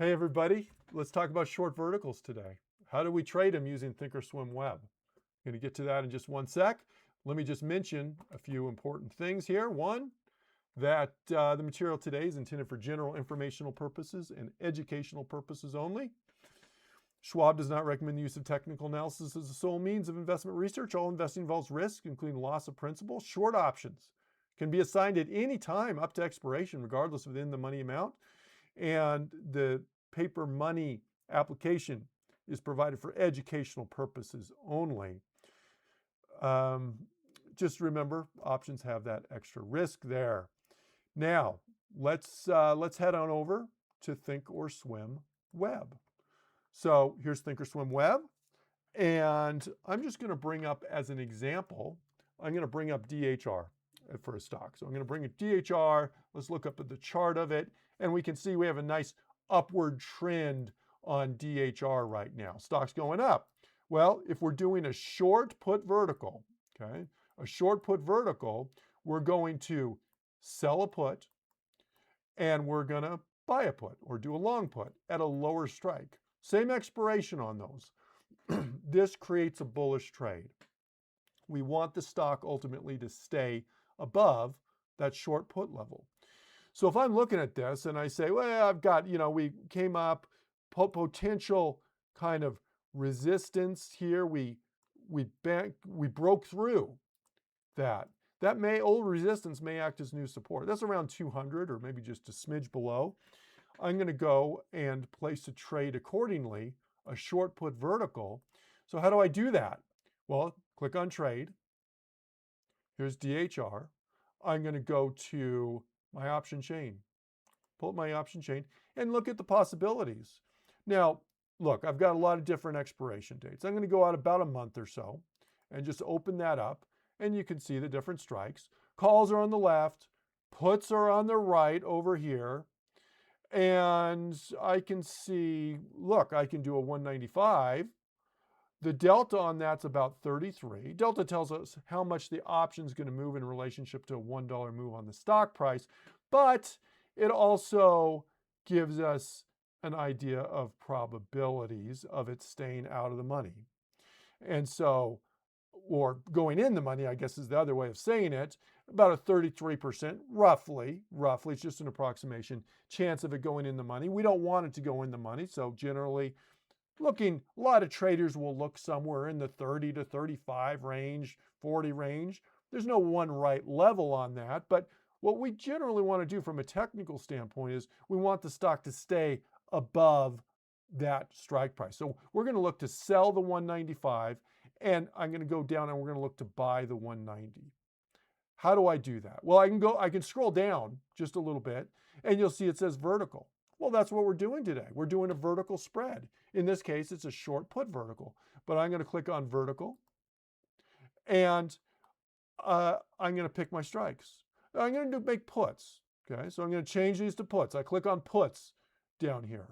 Hey everybody, let's talk about short verticals today. How do we trade them using thinkorswim web? I'm going to get to that in just one sec. Let me just mention a few important things here. One, that the material today is intended for general informational purposes and educational purposes only. Schwab does not recommend the use of technical analysis as the sole means of investment research. All investing involves risk, including loss of principal. Short options can be assigned at any time up to expiration, regardless of the in-the-money amount. And the paper money application is provided for educational purposes only. Just remember, options have that extra risk there. Now, let's head on over to thinkorswim web. So here's thinkorswim web, and I'm just going to bring up as an example, I'm going to bring up DHR for a stock. So I'm going to bring up DHR. Let's look up at the chart of it, and we can see we have a nice upward trend on DHR right now. Stock's going up. Well, if we're doing a short put vertical, okay, a short put vertical, we're going to sell a put and we're going to buy a put or do a long put at a lower strike. Same expiration on those. This creates a bullish trade. We want the stock ultimately to stay above that short put level. So if I'm looking at this and I say, well, I've got, we came up, potential kind of resistance here. We broke through that. That old resistance may act as new support. That's around 200 or maybe just a smidge below. I'm going to go and place a trade accordingly, a short put vertical. So how do I do that? Well, click on trade. Here's DHR. I'm going to go to my option chain, pull up my option chain and look at the possibilities. Now, look, I've got a lot of different expiration dates. I'm going to go out about a month or so and just open that up, and you can see the different strikes. Calls are on the left, puts are on the right over here, and I can see, look, I can do a 195. The delta on that's about 33. Delta tells us how much the option is going to move in relationship to a $1 move on the stock price, but it also gives us an idea of probabilities of it staying out of the money. And so, or going in the money, I guess is the other way of saying it, about a 33%, roughly, it's just an approximation, chance of it going in the money. We don't want it to go in the money, so generally, a lot of traders will look somewhere in the 30 to 35 range, 40 range. There's no one right level on that, but what we generally want to do from a technical standpoint is we want the stock to stay above that strike price. So we're going to look to sell the 195, and I'm going to go down and we're going to look to buy the 190. How do I do that? Well, I can scroll down just a little bit, and you'll see it says vertical. Well, that's what we're doing today. We're doing a vertical spread. In this case, it's a short put vertical, but I'm going to click on vertical, and I'm going to pick my strikes. I'm going to make puts, okay? So I'm going to change these to puts. I click on puts down here,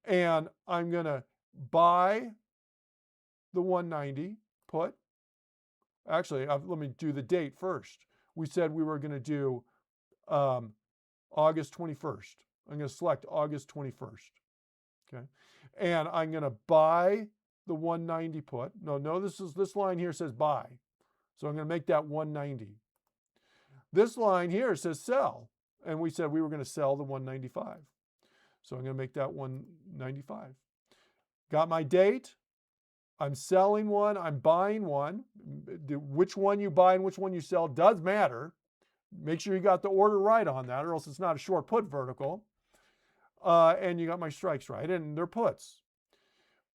and I'm going to buy the 190 put. Actually, let me do the date first. We said we were going to do August 21st. I'm going to select August 21st, okay? And I'm going to buy the 190 put. No, this line here says buy. So I'm going to make that 190. This line here says sell. And we said we were going to sell the 195. So I'm going to make that 195. Got my date. I'm selling one. I'm buying one. Which one you buy and which one you sell does matter. Make sure you got the order right on that, or else it's not a short put vertical. And you got my strikes right, and they're puts.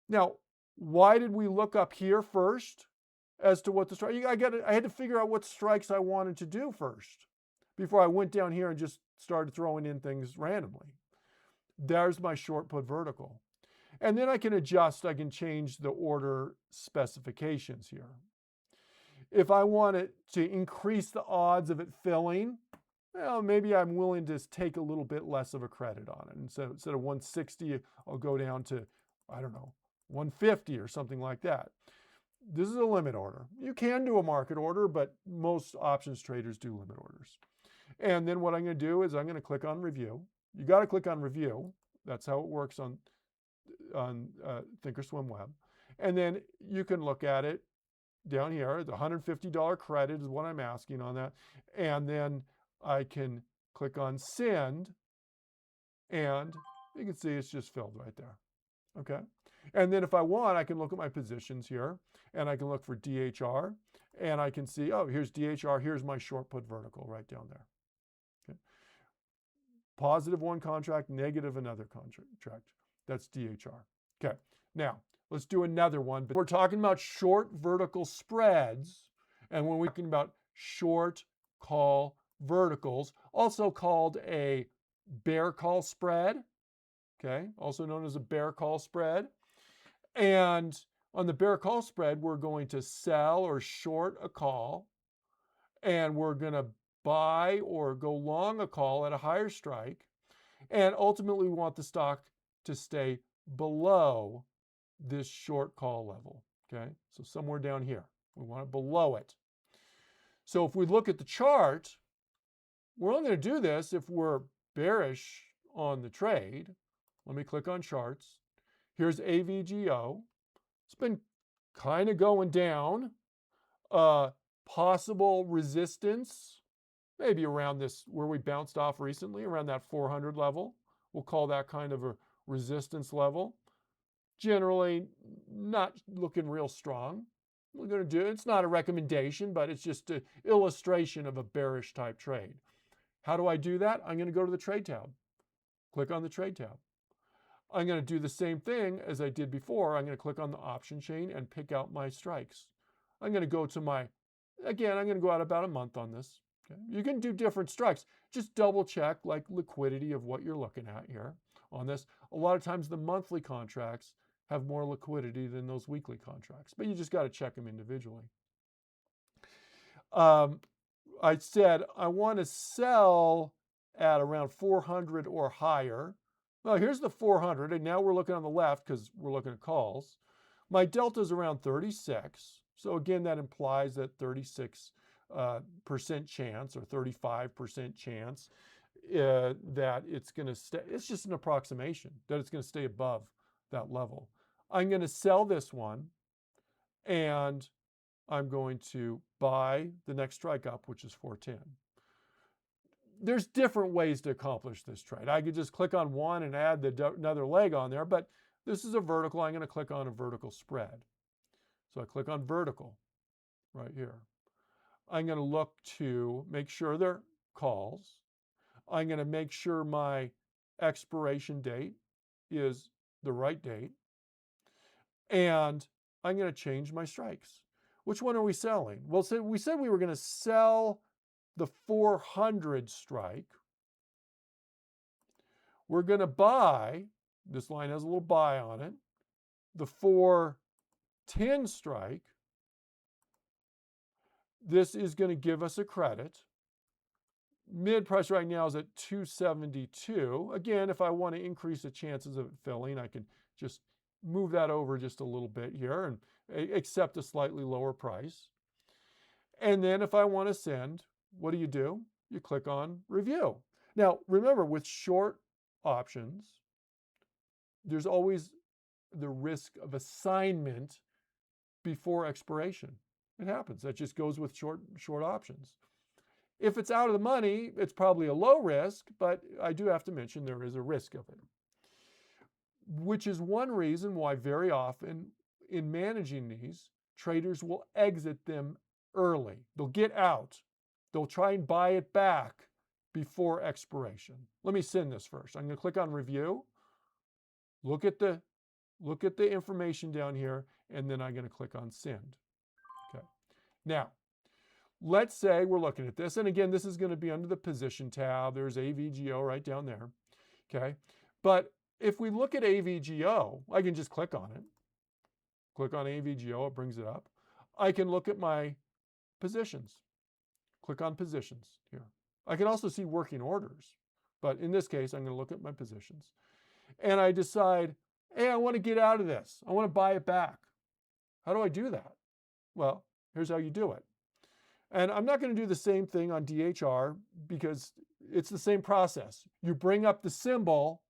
Now, why did we look up here first as to what the strike? I had to figure out what strikes I wanted to do first before I went down here and just started throwing in things randomly. There's my short put vertical. And then I can adjust, I can change the order specifications here. If I want it to increase the odds of it filling, well, maybe I'm willing to take a little bit less of a credit on it. And so instead of 160, I'll go down to, 150 or something like that. This is a limit order. You can do a market order, but most options traders do limit orders. And then what I'm going to do is I'm going to click on review. You got to click on review. That's how it works on thinkorswim web. And then you can look at it down here. The $150 credit is what I'm asking on that. And then I can click on send, and you can see it's just filled right there. Okay. And then if I want, I can look at my positions here, and I can look for DHR, and I can see, oh, here's DHR, here's my short put vertical right down there. Okay. Positive one contract, negative another contract. That's DHR. Okay. Now, let's do another one. But we're talking about short vertical spreads, and when we're talking about short call verticals, also called a bear call spread, okay, also known as a bear call spread. And on the bear call spread, we're going to sell or short a call, and we're going to buy or go long a call at a higher strike. And ultimately, we want the stock to stay below this short call level. Okay, so somewhere down here, we want it below it. So if we look at the chart, we're only going to do this if we're bearish on the trade. Let me click on charts. Here's AVGO. It's been kind of going down. Possible resistance, maybe around this, where we bounced off recently, around that 400 level. We'll call that kind of a resistance level. Generally not looking real strong. We're going to do, it's not a recommendation, but it's just an illustration of a bearish type trade. How do I do that? I'm going to go to the trade tab. Click on the trade tab. I'm going to do the same thing as I did before. I'm going to click on the option chain and pick out my strikes. I'm going to go to my, again, I'm going to go out about a month on this. Okay. You can do different strikes. Just double check like liquidity of what you're looking at here on this. A lot of times the monthly contracts have more liquidity than those weekly contracts, but you just got to check them individually. I said I want to sell at around 400 or higher. Well, here's the 400, and now we're looking on the left because we're looking at calls. My delta is around 36. So again, that implies that 36% chance or 35% chance that it's going to stay. It's just an approximation that it's going to stay above that level. I'm going to sell this one, and I'm going to buy the next strike up, which is 410. There's different ways to accomplish this trade. I could just click on one and add another leg on there, but this is a vertical. I'm going to click on a vertical spread. So I click on vertical right here. I'm going to look to make sure they're calls. I'm going to make sure my expiration date is the right date. And I'm going to change my strikes. Which one are we selling? Well, so we said we were going to sell the 400 strike. We're going to buy, this line has a little buy on it, the 410 strike. This is going to give us a credit. Mid price right now is at 272. Again, if I want to increase the chances of it filling, I can just move that over just a little bit here and accept a slightly lower price. And then if I want to send, what do? You click on review. Now, remember, with short options, there's always the risk of assignment before expiration. It happens. That just goes with short options. If it's out of the money, it's probably a low risk, but I do have to mention there is a risk of it. Which is one reason why very often in managing these, traders will exit them early. They'll get out. They'll try and buy it back before expiration. Let me send this first. I'm going to click on review. Look at the information down here, and then I'm going to click on send. Okay. Now, let's say we're looking at this, and again, this is going to be under the position tab. There's AVGO right down there. Okay. But if we look at AVGO, I can just click on it. Click on AVGO, it brings it up. I can look at my positions. Click on positions here. I can also see working orders, but in this case, I'm going to look at my positions. And I decide, hey, I want to get out of this. I want to buy it back. How do I do that? Well, here's how you do it. And I'm not going to do the same thing on DHR because it's the same process. You bring up the symbol,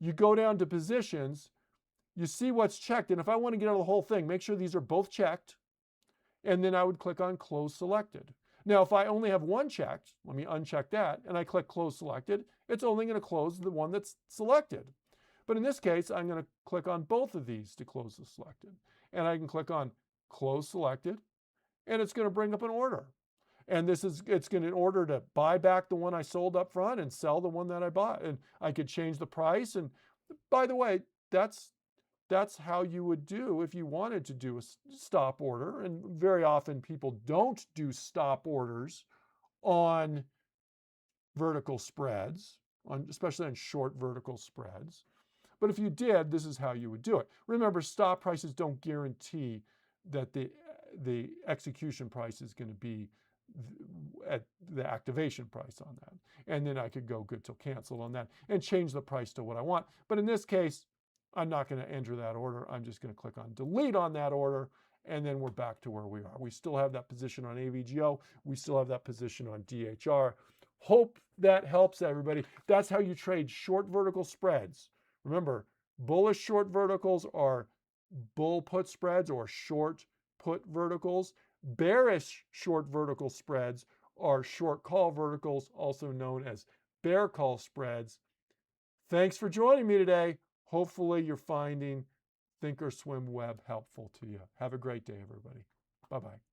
you go down to positions, you see what's checked. And if I want to get out of the whole thing, make sure these are both checked. And then I would click on close selected. Now, if I only have one checked, let me uncheck that, and I click close selected, it's only going to close the one that's selected. But in this case, I'm going to click on both of these to close the selected. And I can click on close selected, and it's going to bring up an order. And it's going to order to buy back the one I sold up front and sell the one that I bought. And I could change the price. And by the way, that's how you would do if you wanted to do a stop order. And very often people don't do stop orders on vertical spreads, especially on short vertical spreads. But if you did, this is how you would do it. Remember, stop prices don't guarantee that the execution price is going to be at the activation price on that. And then I could go good till canceled on that and change the price to what I want. But in this case, I'm not going to enter that order. I'm just going to click on delete on that order, and then we're back to where we are. We still have that position on AVGO. We still have that position on DHR. Hope that helps everybody. That's how you trade short vertical spreads. Remember, bullish short verticals are bull put spreads or short put verticals. Bearish short vertical spreads are short call verticals, also known as bear call spreads. Thanks for joining me today. Hopefully you're finding thinkorswim web helpful to you. Have a great day, everybody. Bye-bye.